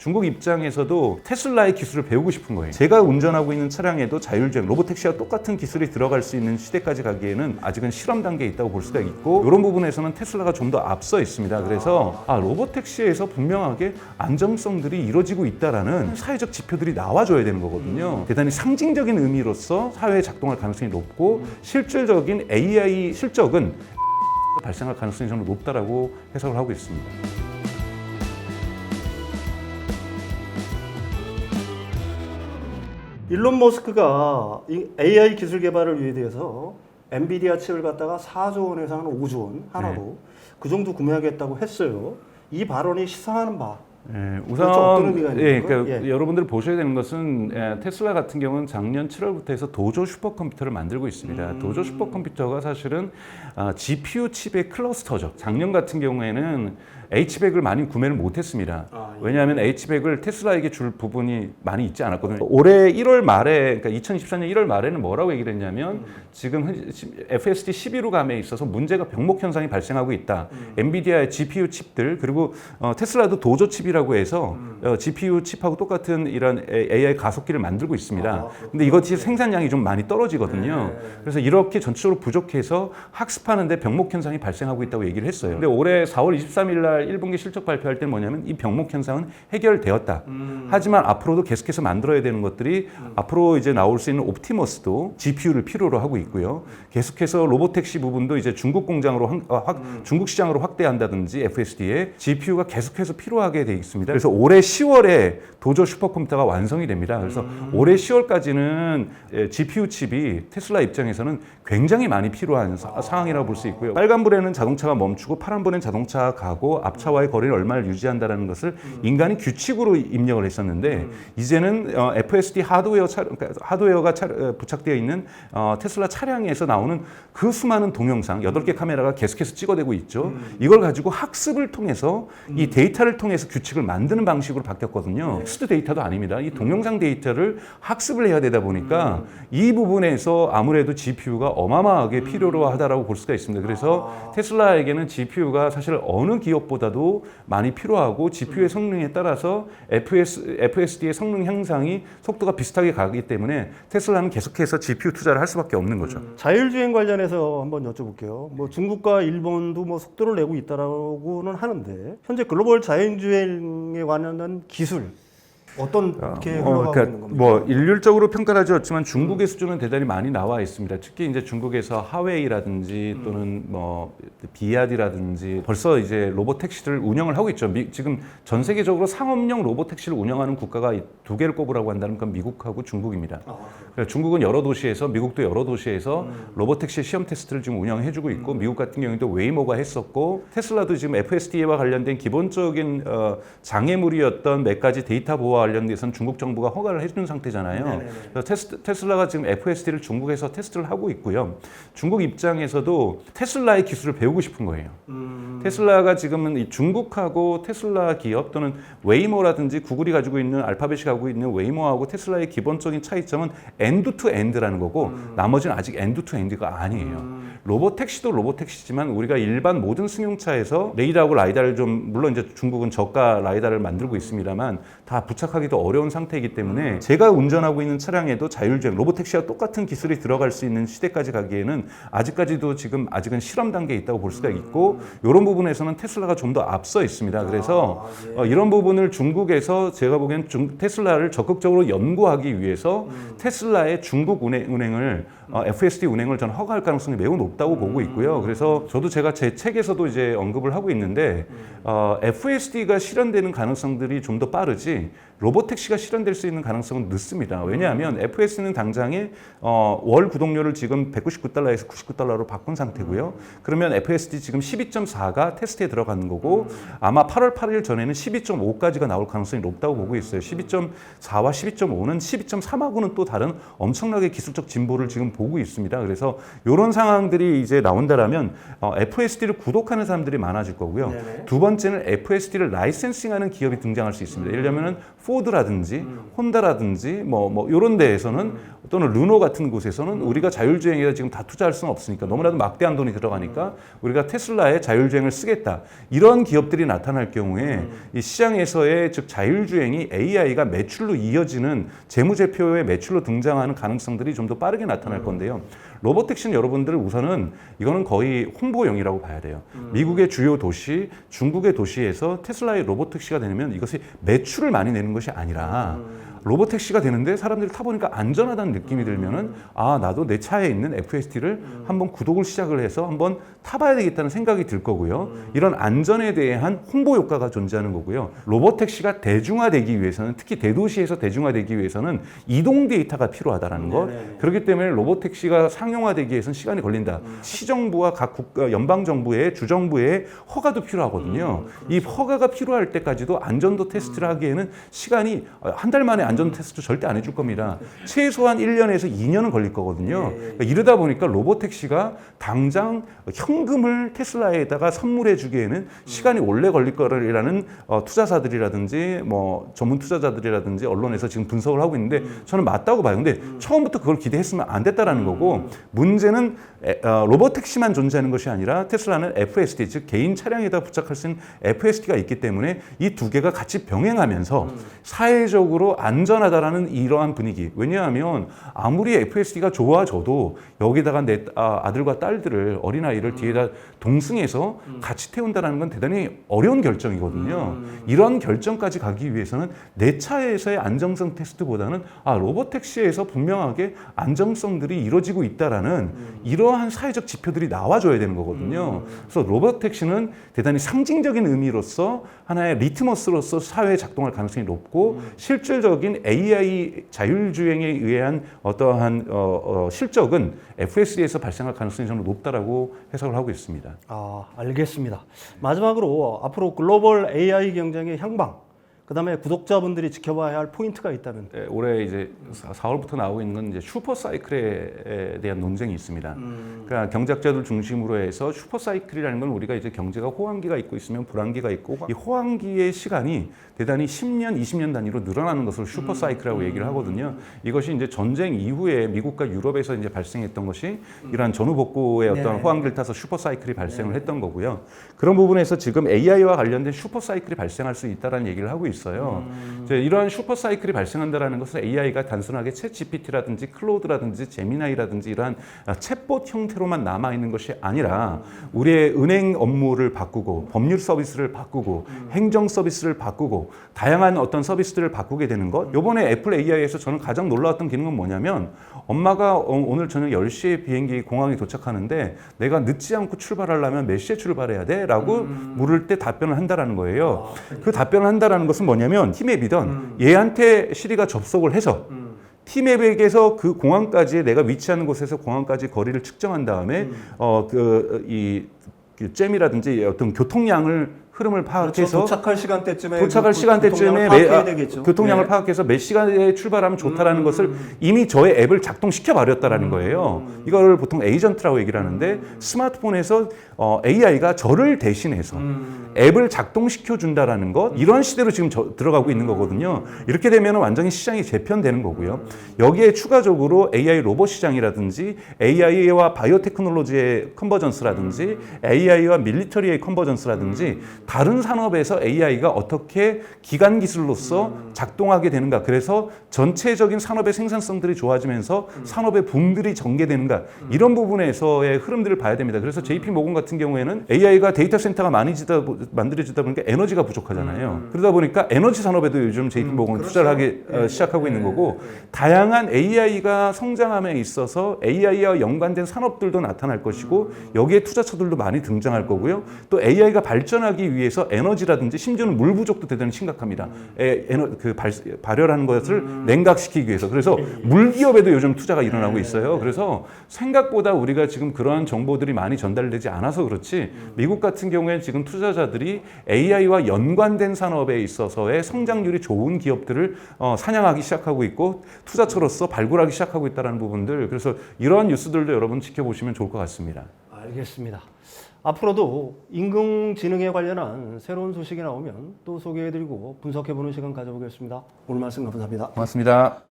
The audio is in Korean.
중국 입장에서도 테슬라의 기술을 배우고 싶은 거예요. 제가 운전하고 있는 차량에도 자율주행, 로보택시와 똑같은 기술이 들어갈 수 있는 시대까지 가기에는 아직은 실험 단계에 있다고 볼 수가 있고, 이런 부분에서는 테슬라가 좀 더 앞서 있습니다. 그래서 로보택시에서 분명하게 안정성들이 이루어지고 있다라는 사회적 지표들이 나와줘야 되는 거거든요. 대단히 상징적인 의미로서 사회에 작동할 가능성이 높고, 실질적인 AI 실적은 발생할 가능성이 좀 높다라고 해석을 하고 있습니다. 일론 머스크가 이 AI 기술 개발을 위해서 엔비디아 칩을 갖다가 4조 원에서 한 5조 원 하나로 그 정도 구매하겠다고 했어요. 이 발언이 시사하는 바. 우선 어떤 의미가 있는 그러니까 여러분들이 보셔야 되는 것은 테슬라 같은 경우는 작년 7월부터 해서 도조 슈퍼컴퓨터를 만들고 있습니다. 도조 슈퍼컴퓨터가 사실은 GPU 칩의 클러스터죠. 작년 같은 경우에는 H100을 많이 구매를 못했습니다. 왜냐하면 H100을 테슬라에게 줄 부분이 많이 있지 않았거든요. 올해 1월 말에, 그러니까 2024년 1월 말에는 뭐라고 얘기를 했냐면 지금 FSD 11호 감에 있어서 문제가 병목 현상이 발생하고 있다. 엔비디아의 GPU 칩들, 그리고 테슬라도 도조 칩이라고 해서 GPU 칩하고 똑같은 이런 AI 가속기를 만들고 있습니다. 근데 이것이 생산량이 좀 많이 떨어지거든요. 그래서 이렇게 전체적으로 부족해서 학습하는데 병목 현상이 발생하고 있다고 얘기를 했어요. 근데 올해 4월 23일 날 1분기 실적 발표할 때는 뭐냐면 이 병목 현상은 해결되었다. 하지만 앞으로도 계속해서 만들어야 되는 것들이 앞으로 이제 나올 수 있는 옵티머스도 GPU를 필요로 하고 있고요. 계속해서 로보택시 부분도 이제 중국 공장으로 중국 시장으로 확대한다든지 FSD에 GPU가 계속해서 필요하게 돼 있습니다. 그래서 올해 10월에 도조 슈퍼컴퓨터가 완성이 됩니다. 그래서 올해 10월까지는 GPU 칩이 테슬라 입장에서는 굉장히 많이 필요한 상황이라고 볼 수 있고요. 빨간불에는 자동차가 멈추고 파란불에는 자동차가 가고 앞차와의 거리를 얼마를 유지한다는 것을 인간이 규칙으로 입력을 했었는데, 이제는 FSD 하드웨어가 부착되어 있는 테슬라 차량에서 나오는 그 수많은 동영상, 8개 카메라가 계속해서 찍어대고 있죠. 이걸 가지고 학습을 통해서 이 데이터를 통해서 규칙을 만드는 방식으로 바뀌었거든요. 텍스트 데이터도 아닙니다. 이 동영상 데이터를 학습을 해야 되다 보니까 이 부분에서 아무래도 GPU가 어마어마하게 필요로 하다라고 볼 수가 있습니다. 그래서 테슬라에게는 GPU가 사실 어느 기업보다도 많이 필요하고, GPU의 성능에 따라서 FSD의 성능 향상이 속도가 비슷하게 가기 때문에 테슬라는 계속해서 GPU 투자를 할 수밖에 없는 거죠. 자율주행 관련해서 한번 여쭤볼게요. 뭐 중국과 일본도 뭐 속도를 내고 있다라고는 하는데, 현재 글로벌 자율주행에 관련된 기술 어떻게 흘러가고 있는 겁니까? 뭐 일률적으로 평가를 하지 않지만 중국의 수준은 대단히 많이 나와 있습니다. 특히 이제 중국에서 하웨이라든지 또는 뭐 비아디라든지 벌써 이제 로보택시를 운영을 하고 있죠. 지금 전 세계적으로 상업용 로보택시를 운영하는 국가가 2개를 꼽으라고 한다면 그건 미국하고 중국입니다. 그러니까 중국은 여러 도시에서, 미국도 여러 도시에서 로보택시 시험 테스트를 지금 운영해주고 있고, 미국 같은 경우에도 웨이모가 했었고, 테슬라도 지금 FSD와 관련된 기본적인 장애물이었던 몇 가지 데이터 보호와 관련돼서는 중국 정부가 허가를 해준 상태잖아요. 그래서 테슬라가 지금 FSD를 중국에서 테스트를 하고 있고요. 중국 입장에서도 테슬라의 기술을 배우고 싶은 거예요. 테슬라가 지금은 이 중국하고 테슬라 기업 또는 웨이모라든지 구글이 가지고 있는, 알파벳이 가지고 있는 웨이모하고 테슬라의 기본적인 차이점은 엔드 투 엔드라는 거고, 나머지는 아직 엔드 투 엔드가 아니에요. 로보택시도 로보택시지만 우리가 일반 모든 승용차에서 레이더하고 라이다를 좀, 물론 이제 중국은 저가 라이다를 만들고 있습니다만 다 부착하기도 어려운 상태이기 때문에 제가 운전하고 있는 차량에도 자율주행, 로보택시와 똑같은 기술이 들어갈 수 있는 시대까지 가기에는 아직까지도 지금 아직은 실험 단계에 있다고 볼 수가 있고, 이런 부분에서는 테슬라가 좀 더 앞서 있습니다. 그래서 이런 부분을 중국에서 제가 보기엔 테슬라를 적극적으로 연구하기 위해서 테슬라의 중국 운행을 FSD 운행을 저는 허가할 가능성이 매우 높다고 보고 있고요. 그래서 저도 제가 제 책에서도 이제 언급을 하고 있는데, FSD가 실현되는 가능성들이 좀 더 빠르지 로보택시가 실현될 수 있는 가능성은 늦습니다. 왜냐하면 FSD는 당장에 월 구독료를 지금 $199에서 $99로 바꾼 상태고요. 그러면 FSD 지금 12.4가 테스트에 들어가는 거고, 아마 8월 8일 전에는 12.5까지가 나올 가능성이 높다고 보고 있어요. 12.4와 12.5는 12.3하고는 또 다른 엄청나게 기술적 진보를 지금 보고 있습니다. 그래서 이런 상황들이 이제 나온다라면 FSD를 구독하는 사람들이 많아질 거고요. 두 번째는 FSD를 라이센싱하는 기업이 등장할 수 있습니다. 예를 들면 포드라든지 혼다라든지 뭐 이런 데에서는 또는 르노 같은 곳에서는 우리가 자율주행에 지금 다 투자할 수는 없으니까 너무나도 막대한 돈이 들어가니까 우리가 테슬라의 자율주행을 쓰겠다. 이런 기업들이 나타날 경우에 이 시장에서의 즉 자율주행이 AI가 매출로 이어지는 재무제표의 매출로 등장하는 가능성들이 좀 더 빠르게 나타날 건데요. 로보택시는 여러분들 우선은 이거는 거의 홍보용이라고 봐야 돼요. 미국의 주요 도시, 중국의 도시에서 테슬라의 로보택시가 되면 이것이 매출을 많이 내는 것이 아니라 로보택시가 되는데 사람들이 타보니까 안전하다는 느낌이 들면은 아 나도 내 차에 있는 FSD를 한번 구독을 시작을 해서 한번 타봐야 되겠다는 생각이 들 거고요. 이런 안전에 대한 홍보 효과가 존재하는 거고요. 로보택시가 대중화되기 위해서는 특히 대도시에서 대중화되기 위해서는 이동 데이터가 필요하다는 것. 그렇기 때문에 로보택시가 상용화되기 위해서는 시간이 걸린다. 시정부와 각 국가 연방정부의 주정부의 허가도 필요하거든요. 이 허가가 필요할 때까지도 안전도 테스트를 하기에는 시간이 한 달 만에 안전 테스트 절대 안 해줄 겁니다. 최소한 1년에서 2년은 걸릴 거거든요. 그러니까 이러다 보니까 로보택시가 당장 현금을 테슬라에다가 선물해 주기에는 시간이 오래 걸릴 거라는 투자사들이라든지 뭐 전문 투자자들이라든지 언론에서 지금 분석을 하고 있는데 저는 맞다고 봐요. 근데 처음부터 그걸 기대했으면 안 됐다라는 거고 문제는 로보택시만 존재하는 것이 아니라 테슬라는 FSD 즉 개인 차량에다 부착할 수 있는 FSD가 있기 때문에 이 두 개가 같이 병행하면서 사회적으로 안전하다라는 이러한 분위기. 왜냐하면 아무리 FSD가 좋아져도 여기다가 내 아들과 딸들을 어린아이를 뒤에다 동승해서 같이 태운다는 건 대단히 어려운 결정이거든요. 이런 결정까지 가기 위해서는 내 차에서의 안정성 테스트보다는 로보택시에서 분명하게 안정성들이 이루어지고 있다라는 이러한 사회적 지표들이 나와줘야 되는 거거든요. 그래서 로보택시는 대단히 상징적인 의미로서 하나의 리트머스로서 사회에 작동할 가능성이 높고 실질적인 AI 자율주행에 의한 어떠한 실적은 FSD에서 발생할 가능성이 저는 높다라고 해석을 하고 있습니다. 알겠습니다. 마지막으로 앞으로 글로벌 AI 경쟁의 향방, 그다음에 구독자분들이 지켜봐야 할 포인트가 있다면? 네, 올해 이제 4월부터 나오고 있는 건 이제 슈퍼사이클에 대한 논쟁이 있습니다. 그러니까 경제학자들 중심으로 해서 슈퍼사이클이라는 건 우리가 이제 경제가 호황기가 있고 있으면 불황기가 있고 이 호황기의 시간이 대단히 10년, 20년 단위로 늘어나는 것을 슈퍼사이클이라고 얘기를 하거든요. 이것이 이제 전쟁 이후에 미국과 유럽에서 이제 발생했던 것이 이러한 전후복구의 어떤 호황기를 타서 슈퍼사이클이 발생을 했던 거고요. 그런 부분에서 지금 AI와 관련된 슈퍼사이클이 발생할 수 있다는 얘기를 하고 있어요. 이제 이러한 슈퍼사이클이 발생한다는 것은 AI가 단순하게 챗 GPT라든지 클로드라든지 제미나이라든지 이러한 챗봇 형태로만 남아있는 것이 아니라 우리의 은행 업무를 바꾸고 법률 서비스를 바꾸고 행정 서비스를 바꾸고 다양한 어떤 서비스들을 바꾸게 되는 것. 이번에 애플 AI에서 저는 가장 놀라웠던 기능은 뭐냐면 엄마가 오늘 저녁 10시에 비행기 공항에 도착하는데 내가 늦지 않고 출발하려면 몇 시에 출발해야 돼? 라고 물을 때 답변을 한다는 거예요. 그 답변을 한다는 것은 뭐냐면 티맵이던 얘한테 시리가 접속을 해서 티맵에게서 그 공항까지 내가 위치하는 곳에서 공항까지 거리를 측정한 다음에 이 잼이라든지 어떤 교통량을 흐름을 파악해서 도착할 시간대쯤에 교통량을 파악해서 몇 시간에 출발하면 좋다라는 것을 이미 저의 앱을 작동시켜 버렸다라는 거예요. 이걸 보통 에이전트라고 얘기를 하는데 스마트폰에서 AI가 저를 대신해서 앱을 작동시켜 준다라는 것, 이런 시대로 지금 들어가고 있는 거거든요. 이렇게 되면 완전히 시장이 재편되는 거고요. 여기에 추가적으로 AI 로봇 시장이라든지 AI와 바이오테크놀로지의 컨버전스라든지 AI와 밀리터리의 컨버전스라든지 다른 산업에서 AI가 어떻게 기간 기술로서 작동하게 되는가. 그래서 전체적인 산업의 생산성들이 좋아지면서 산업의 붐들이 전개되는가. 이런 부분에서의 흐름들을 봐야 됩니다. 그래서 JP 모건 같은 경우에는 AI가 데이터 센터가 많이 만들어지다 보니까 에너지가 부족하잖아요. 그러다 보니까 에너지 산업에도 요즘 JP 모건은 투자를 하기 시작하고 있는 거고, 다양한 AI가 성장함에 있어서 AI와 연관된 산업들도 나타날 것이고 여기에 투자처들도 많이 등장할 거고요. 또 AI가 발전하기 위해서 에너지라든지 심지어는 물 부족도 대단히 심각합니다. 발열하는 것을 냉각시키기 위해서. 그래서 물 기업에도 요즘 투자가 일어나고 있어요. 그래서 생각보다 우리가 지금 그러한 정보들이 많이 전달되지 않아서 그렇지 미국 같은 경우에 지금 투자자들이 AI와 연관된 산업에 있어서의 성장률이 좋은 기업들을 사냥하기 시작하고 있고 투자처로서 발굴하기 시작하고 있다는 부분들, 그래서 이러한 뉴스들도 여러분 지켜보시면 좋을 것 같습니다. 알겠습니다. 앞으로도 인공지능에 관련한 새로운 소식이 나오면 또 소개해드리고 분석해보는 시간 가져보겠습니다. 오늘 말씀 감사합니다. 고맙습니다.